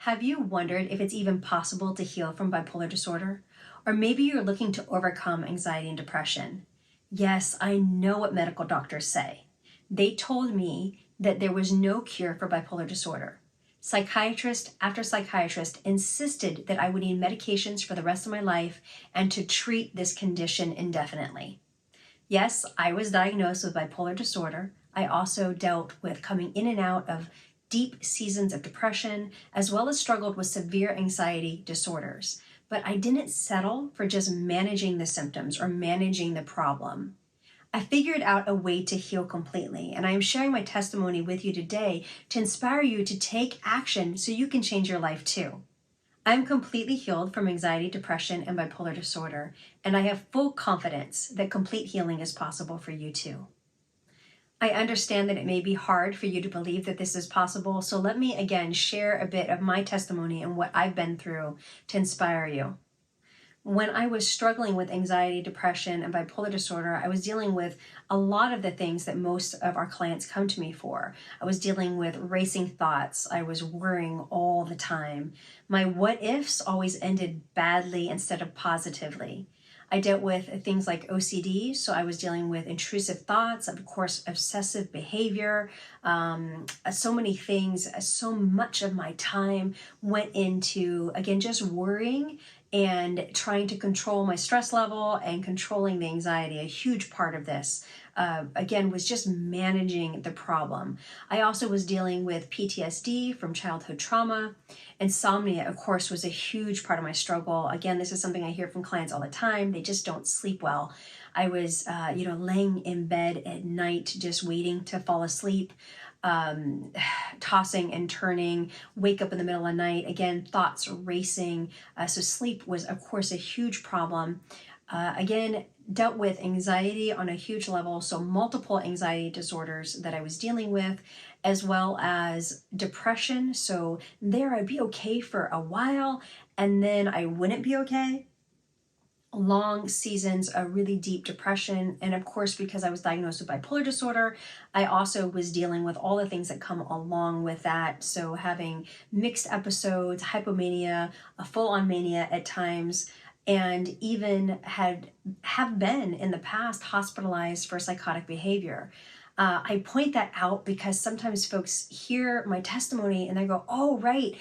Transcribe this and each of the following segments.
Have you wondered if it's even possible to heal from bipolar disorder? Or maybe you're looking to overcome anxiety and depression. Yes, I know what medical doctors say. They told me that there was no cure for bipolar disorder. Psychiatrist after psychiatrist insisted that I would need medications for the rest of my life and to treat this condition indefinitely. Yes, I was diagnosed with bipolar disorder. I also dealt with coming in and out of deep seasons of depression, as well as struggled with severe anxiety disorders. But I didn't settle for just managing the symptoms or managing the problem. I figured out a way to heal completely, and I am sharing my testimony with you today to inspire you to take action so you can change your life too. I'm completely healed from anxiety, depression, and bipolar disorder, and I have full confidence that complete healing is possible for you too. I understand that it may be hard for you to believe that this is possible, so let me again share a bit of my testimony and what I've been through to inspire you. When I was struggling with anxiety, depression, and bipolar disorder, I was dealing with a lot of the things that most of our clients come to me for. I was dealing with racing thoughts. I was worrying all the time. My what ifs always ended badly instead of positively. I dealt with things like OCD, so I was dealing with intrusive thoughts, of course, obsessive behavior, so many things. So much of my time went into, again, just worrying and trying to control my stress level and controlling the anxiety. A huge part of this, again, was just managing the problem. I also was dealing with PTSD from childhood trauma. Insomnia, of course, was a huge part of my struggle. Again, this is something I hear from clients all the time. They just don't sleep well. I was, laying in bed at night, just waiting to fall asleep, tossing and turning, wake up in the middle of the night, again, thoughts racing. So sleep was, of course, a huge problem. Again, dealt with anxiety on a huge level, so multiple anxiety disorders that I was dealing with, as well as depression. So there I'd be okay for a while, and then I wouldn't be okay. Long seasons of really deep depression. And of course, because I was diagnosed with bipolar disorder, I also was dealing with all the things that come along with that. So having mixed episodes, hypomania, a full-on mania at times, and even have been in the past hospitalized for psychotic behavior. I point that out because sometimes folks hear my testimony and they go, oh, right,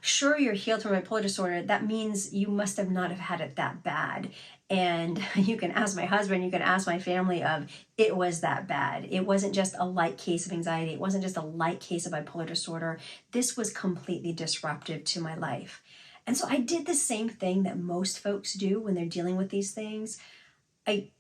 sure, you're healed from bipolar disorder. That means you must have not have had it that bad. And you can ask my husband, you can ask my family of, it was that bad. It wasn't just a light case of anxiety. It wasn't just a light case of bipolar disorder. This was completely disruptive to my life. And so I did the same thing that most folks do when they're dealing with these things. I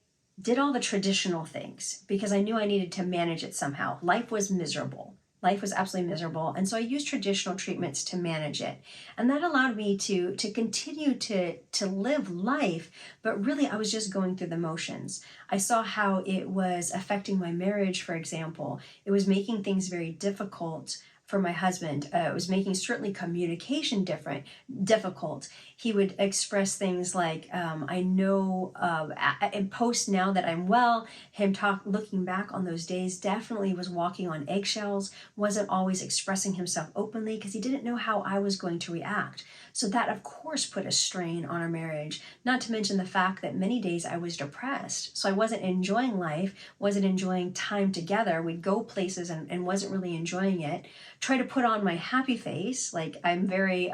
did all the traditional things because I knew I needed to manage it somehow. Life was miserable. Life was absolutely miserable. And so I used traditional treatments to manage it. And that allowed me to continue to live life, but really I was just going through the motions. I saw how it was affecting my marriage, for example. It was making things very difficult for my husband. It was making certainly communication difficult. He would express things like, I know, and post now that I'm well, looking back on those days, definitely was walking on eggshells, wasn't always expressing himself openly because he didn't know how I was going to react. So that, of course, put a strain on our marriage, not to mention the fact that many days I was depressed. So I wasn't enjoying life, wasn't enjoying time together. We'd go places and wasn't really enjoying it. Try to put on my happy face, like I'm very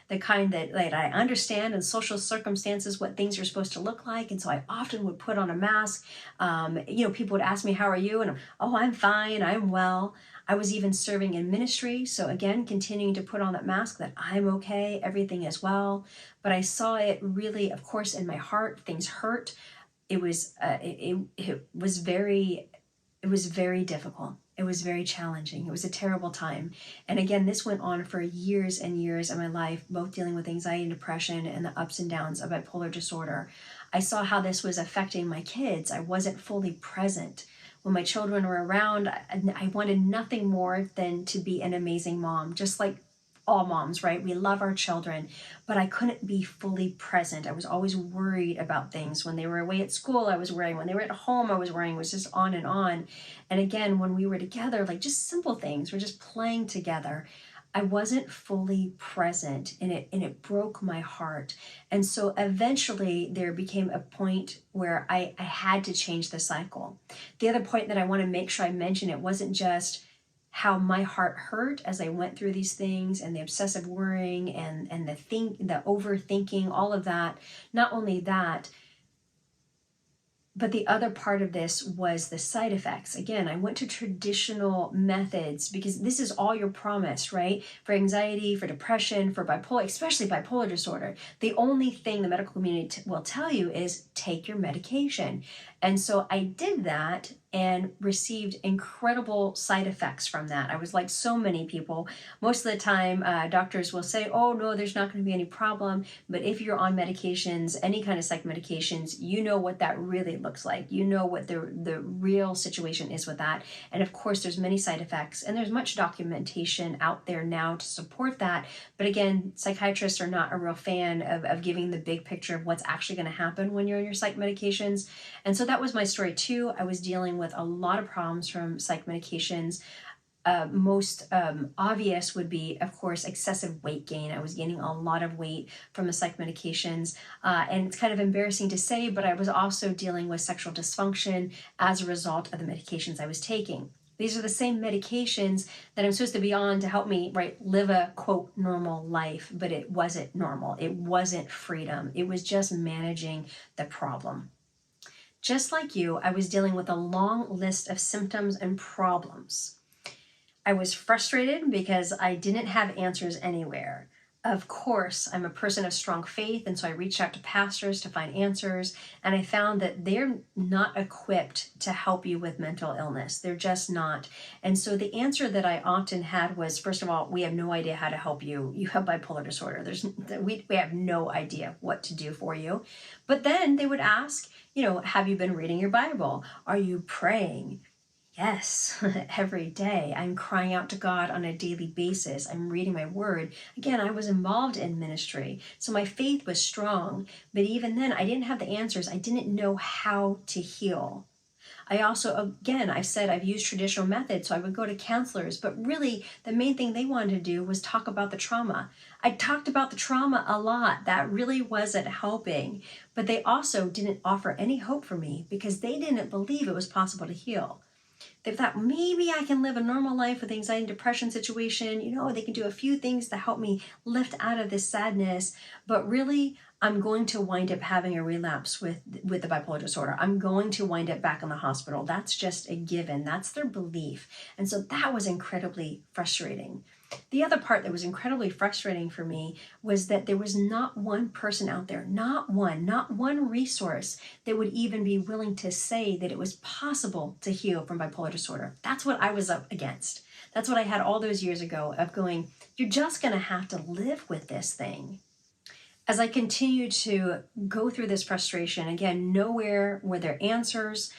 the kind that like I understand in social circumstances what things are supposed to look like, and so I often would put on a mask. People would ask me, how are you? And I'm fine, I'm well. I was even serving in ministry, so again, continuing to put on that mask that I'm okay, everything is well. But I saw it really, of course, in my heart, things hurt. It was very difficult. It was very challenging. It was a terrible time. And again, this went on for years and years of my life, both dealing with anxiety and depression and the ups and downs of bipolar disorder. I saw how this was affecting my kids. I wasn't fully present. When my children were around, I wanted nothing more than to be an amazing mom, just like all moms, right? We love our children, but I couldn't be fully present. I was always worried about things. When they were away at school, I was worrying. When they were at home, I was worrying. It was just on and on. And again, when we were together, like just simple things, we're just playing together. I wasn't fully present, and it broke my heart. And so eventually there became a point where I had to change the cycle. The other point that I want to make sure I mention, it wasn't just how my heart hurt as I went through these things, and the obsessive worrying and the overthinking, all of that. Not only that, but the other part of this was the side effects. Again, I went to traditional methods because this is all you're promised, right? For anxiety, for depression, for bipolar, especially bipolar disorder. The only thing the medical community will tell you is take your medication. And so I did that and received incredible side effects from that. I was like so many people. Most of the time, doctors will say, oh, no, there's not going to be any problem. But if you're on medications, any kind of psych medications, you know what that really looks like. You know what the real situation is with that. And of course, there's many side effects, and there's much documentation out there now to support that. But again, psychiatrists are not a real fan of giving the big picture of what's actually going to happen when you're on your psych medications. And so that was my story too. I was dealing with a lot of problems from psych medications. Most obvious would be, of course, excessive weight gain. I was gaining a lot of weight from the psych medications. And it's kind of embarrassing to say, but I was also dealing with sexual dysfunction as a result of the medications I was taking. These are the same medications that I'm supposed to be on to help me, right, live a, quote, normal life. But it wasn't normal. It wasn't freedom. It was just managing the problem. Just like you, I was dealing with a long list of symptoms and problems. I was frustrated because I didn't have answers anywhere. Of course, I'm a person of strong faith, and so I reached out to pastors to find answers, and I found that they're not equipped to help you with mental illness. They're just not. And so the answer that I often had was, first of all, we have no idea how to help you. You have bipolar disorder. We have no idea what to do for you. But then they would ask, have you been reading your Bible? Are you praying? Yes, every day. I'm crying out to God on a daily basis. I'm reading my word. Again, I was involved in ministry, so my faith was strong. But even then, I didn't have the answers. I didn't know how to heal. I also, again, I said I've used traditional methods, so I would go to counselors, but really the main thing they wanted to do was talk about the trauma. I talked about the trauma a lot. That really wasn't helping, but they also didn't offer any hope for me because they didn't believe it was possible to heal. They thought maybe I can live a normal life with anxiety and depression situation. They can do a few things to help me lift out of this sadness, but really I'm going to wind up having a relapse with the bipolar disorder. I'm going to wind up back in the hospital. That's just a given. That's their belief. And so that was incredibly frustrating. The other part that was incredibly frustrating for me was that there was not one person out there, not one resource that would even be willing to say that it was possible to heal from bipolar disorder. That's what I was up against. That's what I had all those years ago of going, you're just going to have to live with this thing. As I continued to go through this frustration, again, nowhere were there answers.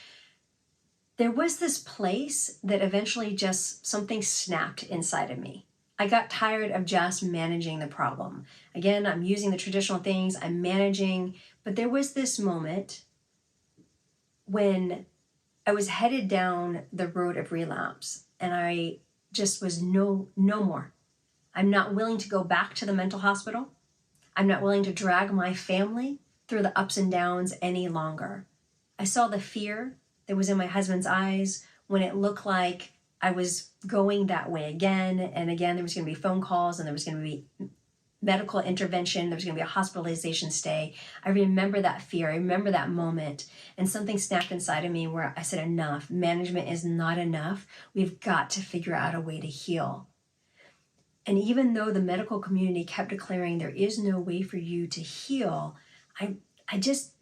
There was this place that eventually just something snapped inside of me. I got tired of just managing the problem. Again, I'm using the traditional things, I'm managing, but there was this moment when I was headed down the road of relapse, and I just was no more. I'm not willing to go back to the mental hospital. I'm not willing to drag my family through the ups and downs any longer. I saw the fear that was in my husband's eyes when it looked like I was going that way again and again. There was going to be phone calls, and there was going to be medical intervention. There was going to be a hospitalization stay. I remember that fear. I remember that moment, and something snapped inside of me where I said, enough. Management is not enough. We've got to figure out a way to heal. And even though the medical community kept declaring there is no way for you to heal, I just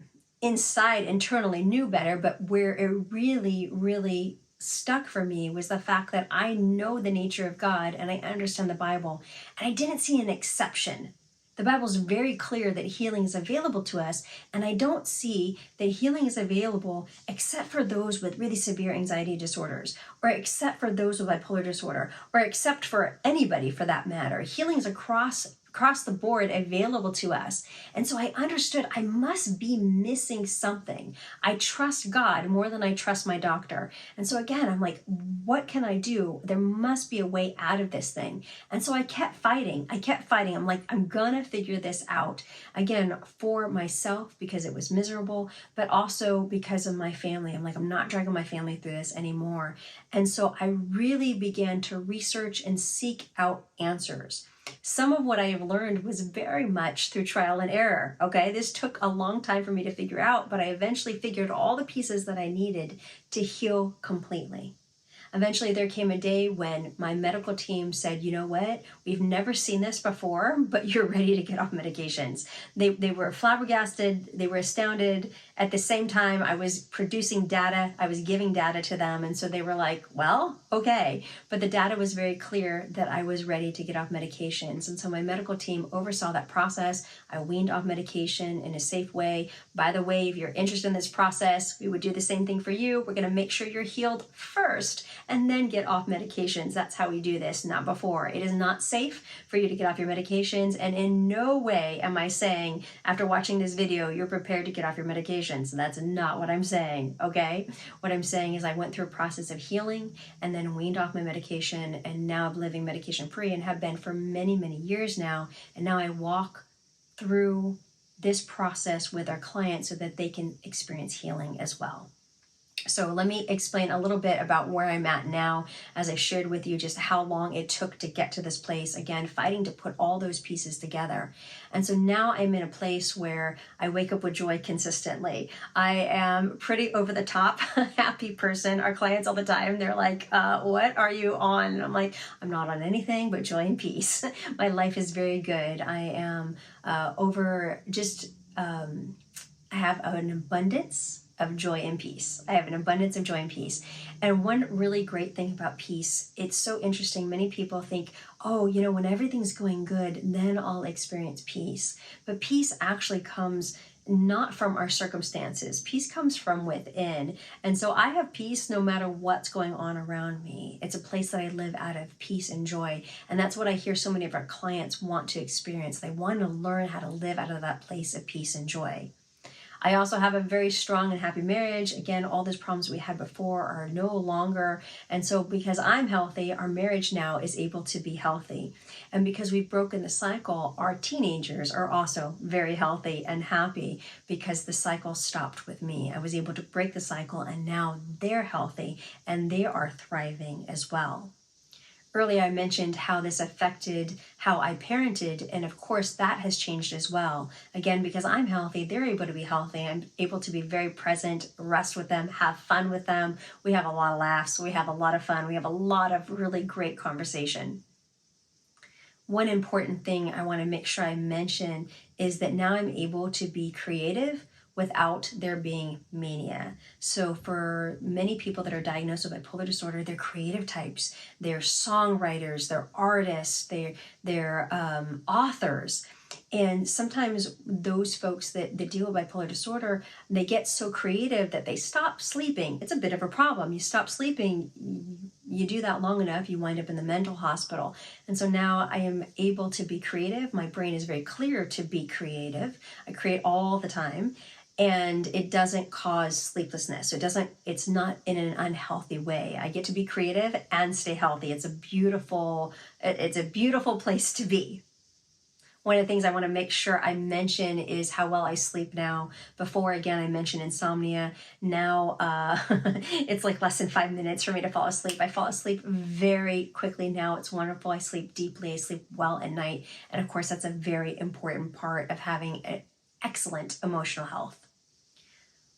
internally knew better, but where it really, really stuck for me was the fact that I know the nature of God and I understand the Bible, and I didn't see an exception. The Bible's very clear that healing is available to us, and I don't see that healing is available except for those with really severe anxiety disorders, or except for those with bipolar disorder, or except for anybody for that matter. Healing is across across the board available to us. And so I understood I must be missing something. I trust God more than I trust my doctor. And so again, I'm like, what can I do? There must be a way out of this thing. And so I kept fighting. I'm like, I'm gonna figure this out. Again, for myself, because it was miserable, but also because of my family. I'm like, I'm not dragging my family through this anymore. And so I really began to research and seek out answers. Some of what I have learned was very much through trial and error. Okay, this took a long time for me to figure out, but I eventually figured all the pieces that I needed to heal completely. Eventually, there came a day when my medical team said, you know what, we've never seen this before, but you're ready to get off medications. They were flabbergasted, they were astounded. At the same time, I was producing data, I was giving data to them, and so they were like, well, okay. But the data was very clear that I was ready to get off medications. And so my medical team oversaw that process. I weaned off medication in a safe way. By the way, if you're interested in this process, we would do the same thing for you. We're gonna make sure you're healed first and then get off medications. That's how we do this, not before. It is not safe for you to get off your medications, and in no way am I saying, after watching this video, you're prepared to get off your medications. That's not what I'm saying, okay? What I'm saying is I went through a process of healing and then weaned off my medication, and now I'm living medication-free and have been for many, many years now, and now I walk through this process with our clients so that they can experience healing as well. So let me explain a little bit about where I'm at now, as I shared with you just how long it took to get to this place, again, fighting to put all those pieces together. And so now I'm in a place where I wake up with joy consistently. I am pretty over the top happy person. Our clients all the time, they're like, what are you on? And I'm like, I'm not on anything but joy and peace. My life is very good. I am I have an abundance of joy and peace. I have an abundance of joy and peace. And one really great thing about peace, it's so interesting. Many people think, oh, when everything's going good, then I'll experience peace. But peace actually comes not from our circumstances. Peace comes from within. And so I have peace no matter what's going on around me. It's a place that I live out of peace and joy. And that's what I hear so many of our clients want to experience. They want to learn how to live out of that place of peace and joy. I also have a very strong and happy marriage. Again, all those problems we had before are no longer. And so because I'm healthy, our marriage now is able to be healthy. And because we've broken the cycle, our teenagers are also very healthy and happy because the cycle stopped with me. I was able to break the cycle, and now they're healthy and they are thriving as well. Earlier, I mentioned how this affected how I parented, and of course that has changed as well. Again, because I'm healthy, they're able to be healthy. I'm able to be very present, rest with them, have fun with them. We have a lot of laughs, we have a lot of fun, we have a lot of really great conversation. One important thing I want to make sure I mention is that now I'm able to be creative without there being mania. So for many people that are diagnosed with bipolar disorder, they're creative types, they're songwriters, they're artists, they're authors. And sometimes those folks that deal with bipolar disorder, they get so creative that they stop sleeping. It's a bit of a problem. You stop sleeping, you do that long enough, you wind up in the mental hospital. And so now I am able to be creative. My brain is very clear to be creative. I create all the time. And it doesn't cause sleeplessness. It's not in an unhealthy way. I get to be creative and stay healthy. It's a beautiful place to be. One of the things I want to make sure I mention is how well I sleep now. Before, again, I mentioned insomnia. Now it's like less than 5 minutes for me to fall asleep. I fall asleep very quickly now. It's wonderful. I sleep deeply. I sleep well at night. And of course, that's a very important part of having an excellent emotional health.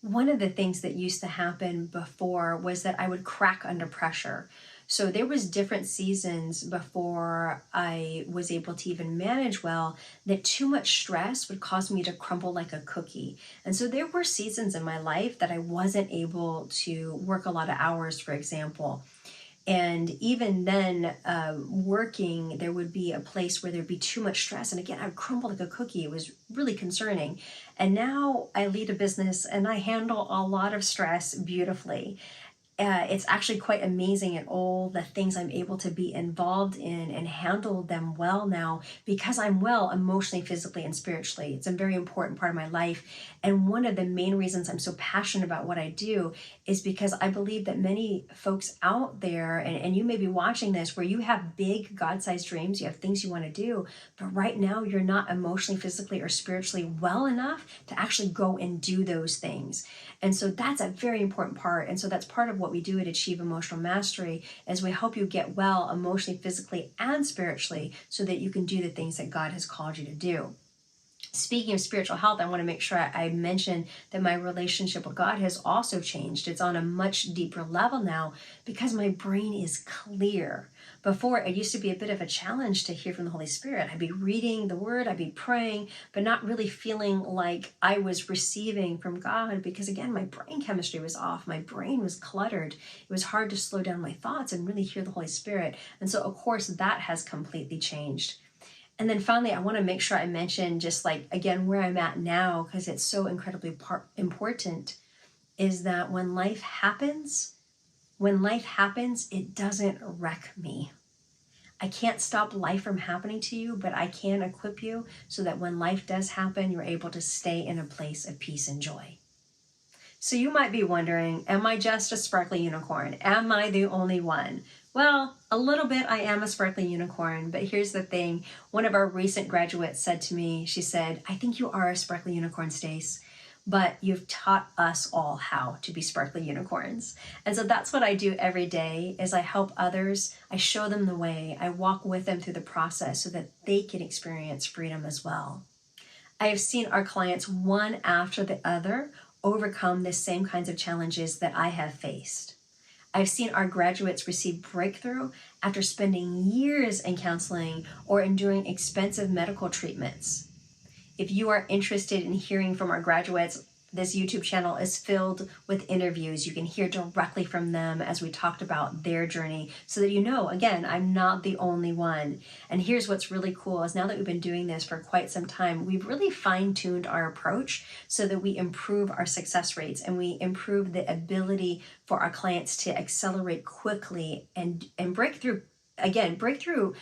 One of the things that used to happen before was that I would crack under pressure. So there was different seasons before I was able to even manage well that too much stress would cause me to crumble like a cookie. And so there were seasons in my life that I wasn't able to work a lot of hours, for example. And even then, working, there would be a place where there'd be too much stress. And again, I would crumble like a cookie. It was really concerning. And now I lead a business and I handle a lot of stress beautifully. it's actually quite amazing at all the things I'm able to be involved in and handle them well now because I'm well emotionally, physically, and spiritually. It's a very important part of my life. And one of the main reasons I'm so passionate about what I do is because I believe that many folks out there, and you may be watching this, where you have big God-sized dreams, you have things you want to do, but right now you're not emotionally, physically, or spiritually well enough to actually go and do those things. And so that's a very important part. And so that's part of what we do at Achieve Emotional Mastery is we help you get well emotionally, physically, and spiritually so that you can do the things that God has called you to do. Speaking of spiritual health, I want to make sure I mention that my relationship with God has also changed. It's on a much deeper level now because my brain is clear. Before, it used to be a bit of a challenge to hear from the Holy Spirit. I'd be reading the Word, I'd be praying, but not really feeling like I was receiving from God because, again, my brain chemistry was off. My brain was cluttered. It was hard to slow down my thoughts and really hear the Holy Spirit. And so, of course, that has completely changed. And then finally, I want to make sure I mention just like, again, where I'm at now, because it's so incredibly important, is that when life happens, it doesn't wreck me. I can't stop life from happening to you, but I can equip you so that when life does happen, you're able to stay in a place of peace and joy. So you might be wondering, am I just a sparkly unicorn? Am I the only one? Well, a little bit I am a sparkly unicorn, but here's the thing. One of our recent graduates said to me, she said, I think you are a sparkly unicorn, Stace, but you've taught us all how to be sparkly unicorns. And so that's what I do every day is I help others, I show them the way, I walk with them through the process so that they can experience freedom as well. I have seen our clients one after the other overcome the same kinds of challenges that I have faced. I've seen our graduates receive breakthrough after spending years in counseling or enduring expensive medical treatments. If you are interested in hearing from our graduates, this YouTube channel is filled with interviews. You can hear directly from them as we talked about their journey so that you know, again, I'm not the only one. And here's what's really cool is now that we've been doing this for quite some time, we've really fine-tuned our approach so that we improve our success rates and we improve the ability for our clients to accelerate quickly and break through. Again, breakthrough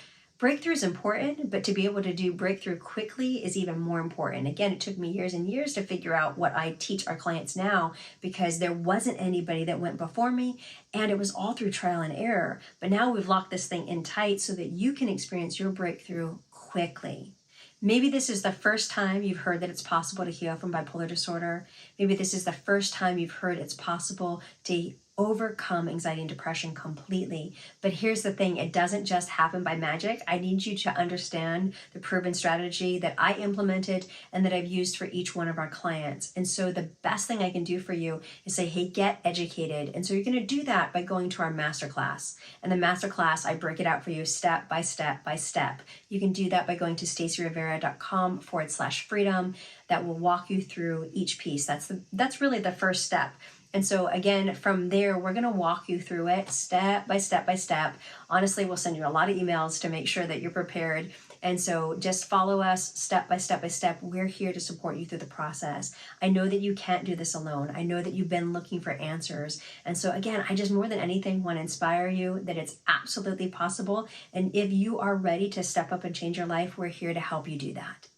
is important, but to be able to do breakthrough quickly is even more important. Again, it took me years and years to figure out what I teach our clients now because there wasn't anybody that went before me and it was all through trial and error. But now we've locked this thing in tight so that you can experience your breakthrough quickly. Maybe this is the first time you've heard that it's possible to heal from bipolar disorder. Maybe this is the first time you've heard it's possible to overcome anxiety and depression completely. But here's the thing, it doesn't just happen by magic. I need you to understand the proven strategy that I implemented and that I've used for each one of our clients. And so the best thing I can do for you is say, hey, get educated. And so you're going to do that by going to our masterclass. And the masterclass, I break it out for you step by step by step. You can do that by going to stacyrivera.com/freedom. That will walk you through each piece. That's really the first step. And so again, from there, we're going to walk you through it step by step by step. Honestly, we'll send you a lot of emails to make sure that you're prepared. And so just follow us step by step by step. We're here to support you through the process. I know that you can't do this alone. I know that you've been looking for answers. And so again, I just more than anything want to inspire you that it's absolutely possible. And if you are ready to step up and change your life, we're here to help you do that.